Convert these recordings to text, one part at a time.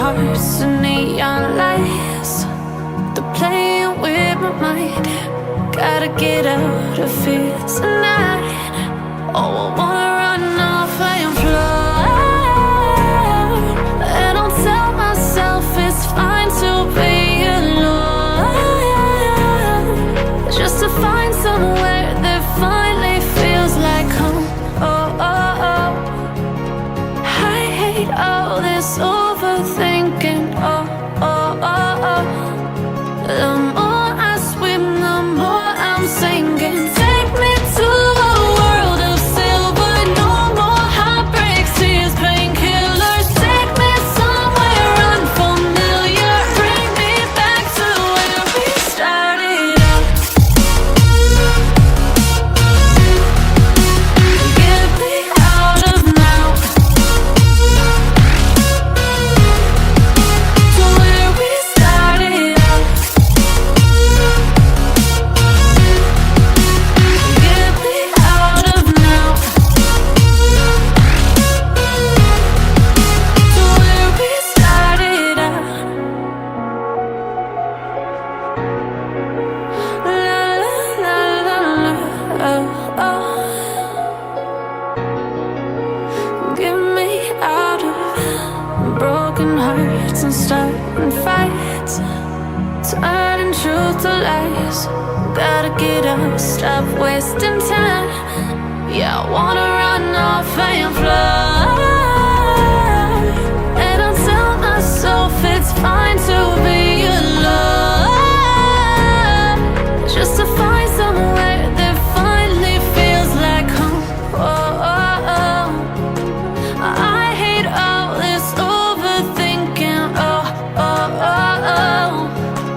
hearts and neon lights. They're playing with my mind. Gotta get out of here tonight. Oh, I wanna run off and fly. And I'll tell myself it's fine to be alone, just to find somewhere that finally feels like home. Oh, oh, oh. I hate all this overthinking. Oh, oh, oh, oh. The more I swim, the more I'm sinking. Take me to a world of silver. No more heartbreaks, tears, painkillers. Take me somewhere unfamiliar. Bring me back to where we started out. Get me out of now, to where we started out. Get me out of now, to where we started out. La la la la la, oh, oh. Get me out of broken hearts and starting fights, turning truth to lies. Gotta get up, stop wasting time. Yeah, I wanna run off and fly. And I'll tell myself it's fine to be alone, just to find somewhere that finally feels like home. Oh, oh, oh. I hate all this overthinking. Oh, oh, oh, oh.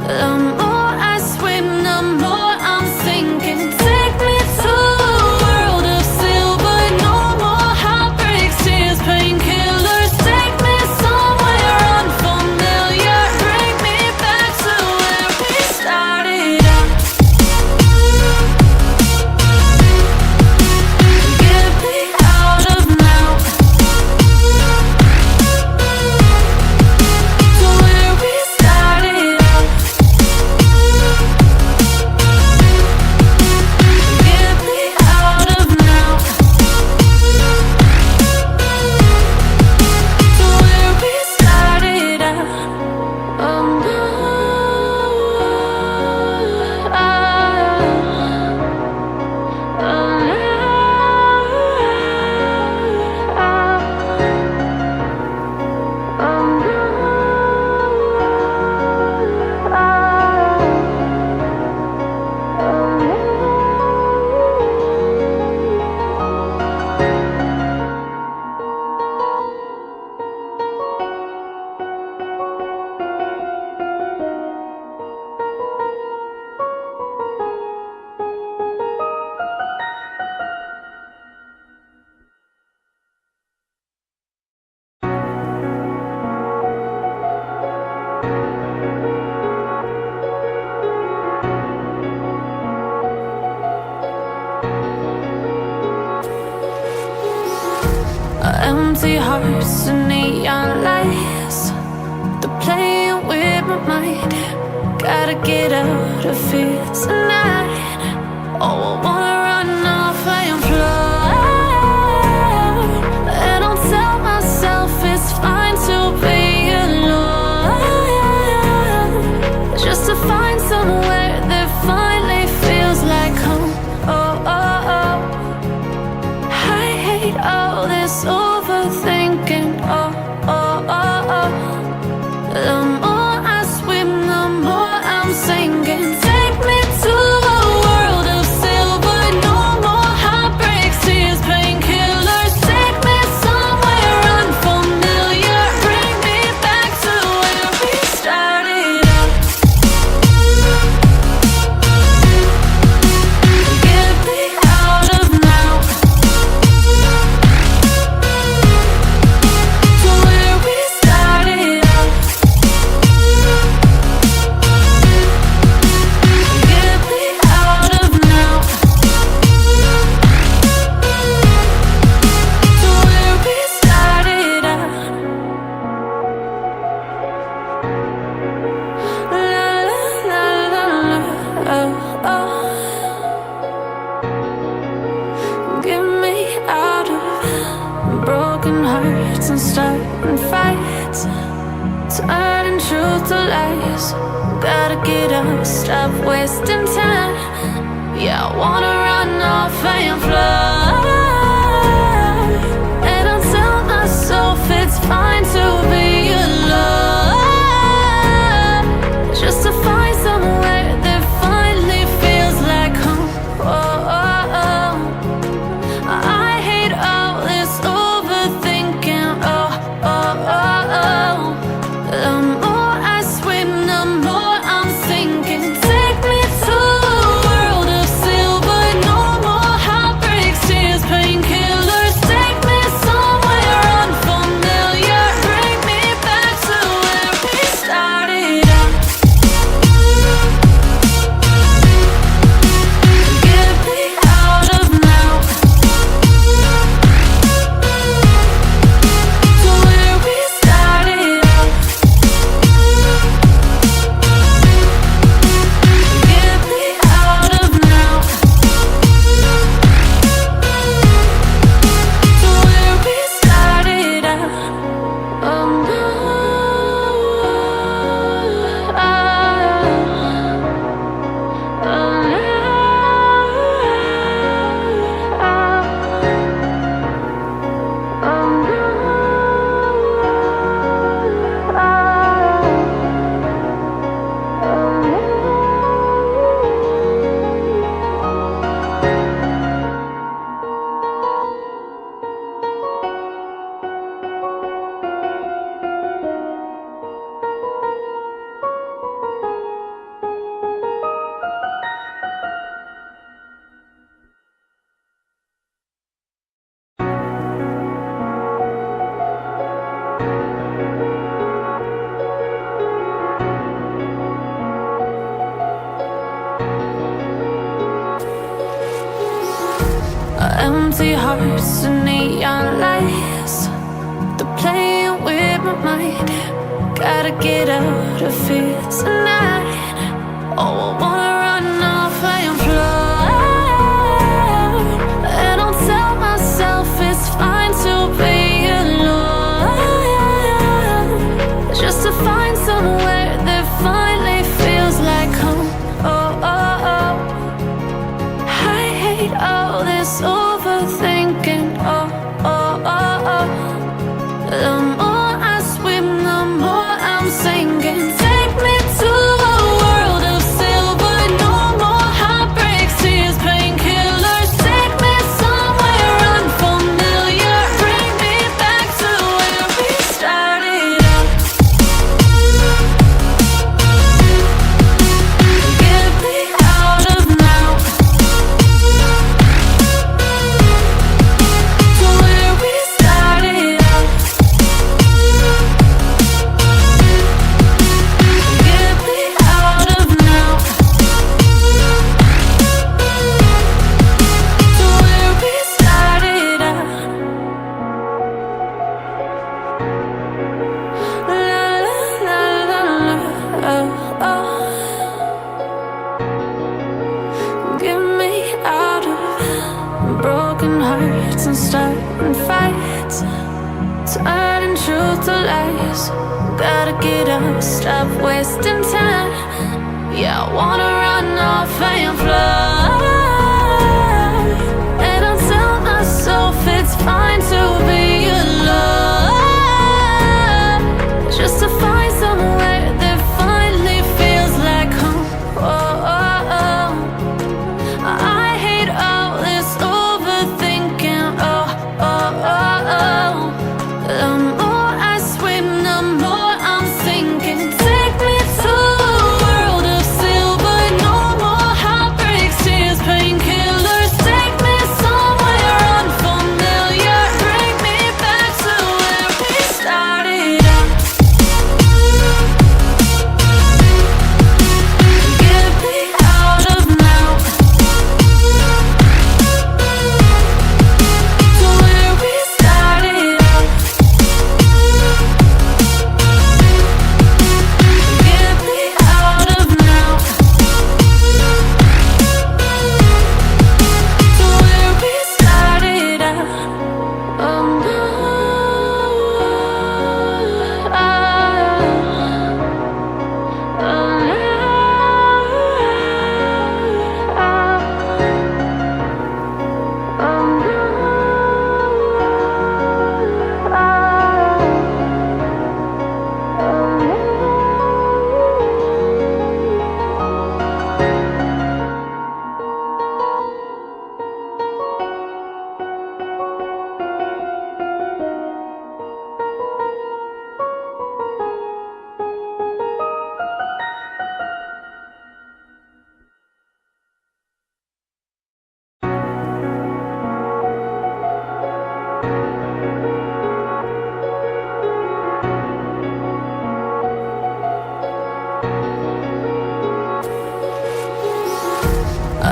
The more I swim, the more I'm sinking. Take me to a world of silver. No more heartbreaks, tears, painkillers. Take me somewhere unfamiliar. Bring me back to where we started out. Get me out of now, to where we started out. Get me out of now, to where we started out. Oh no, empty hearts and neon lights. They're playing with my mind. Gotta get out of here tonight. Oh, I wanna run off and fly. And I'll tell myself it's fine to be alone, just to find somewhere that finally feels like home. Oh, oh, oh. I hate all this overthinking. Oh, oh, oh, oh. The more I swim, the more I'm sinking. Take me to a world of silver. turning truth to lies. Gotta get up, stop wasting time. Yeah, I wanna run off and fly. And I'll tell myself it's fine to be alone, just to find somewhere that finally feels like home. Oh, oh, oh. I hate all this overthinking. Oh, oh, oh, oh. The more I swim, the more I'm sinking. Take me to a world of silver. No more heartbreaks, tears, painkillers. Take me somewhere unfamiliar. Bring me back to where we started out. Get me out of now, to where we started out. Get me out of now, to where we started out. Oh no, empty hearts and neon lights, they're playing with my mind. Gotta get out of here tonight. Oh, I wanna run off and fly. And I'll tell myself it's fine to be alone, just to find somewhere that finally feels like home. Oh, oh, oh. I hate all this overthinking. Oh, oh, oh, oh. The more I swim, the more I'm sinking. Take me to a world of silver. No more heartbreaks, tears, painkillers. Take me somewhere unfamiliar. Bring me back to where we started out. Get me out of now, to where we started out. Get me out of now, to where we started out. La la la la la, oh, oh. Get me out of broken hearts and starting fights, turning truth to lies. Gotta get up, stop wasting time. Yeah, I wanna run off and fly. And I'll tell myself it's fine to be alone, just to find somewhere that finally feels like home. Oh, oh, oh. I hate all this overthinking. Oh, oh, oh, oh. The more I swim, the more I'm sinking. Take me to a world of silver. No more heartbreaks, tears, pain.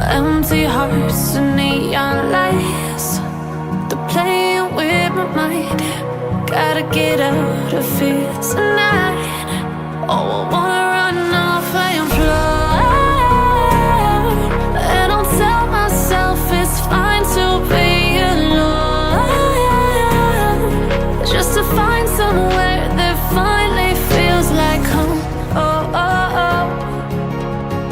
Empty hearts and neon lights, they're playing with my mind. Gotta get out of here tonight. Oh, I wanna run off and fly. And I'll tell myself it's fine to be alone, just to find somewhere that finally feels like home. Oh, oh, oh.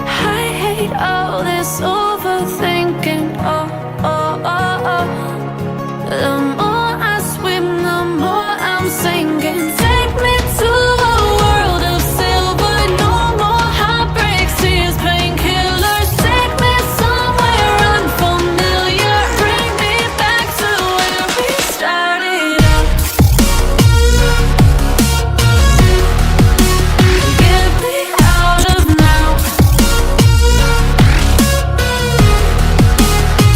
I hate all this overthinking. Oh, oh, oh, oh. The more I swim, the more I'm sinking. Take me to a world of silver. No more heartbreaks, tears, painkillers. Take me somewhere unfamiliar. Bring me back to where we started out. Get me out of now,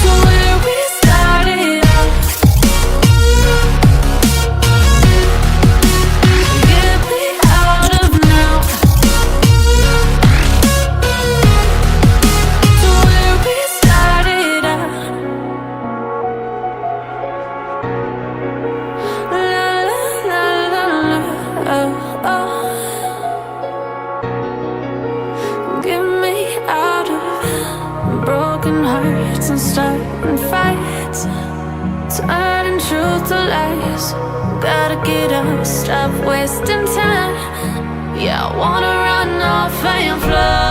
to where we started out. Get me out of now, to where we started out. La la la la la, oh, oh. Get me out of broken hearts and starting fights, turning truth to lies. Gotta get up, stop wasting time. Yeah, I wanna run off and fly.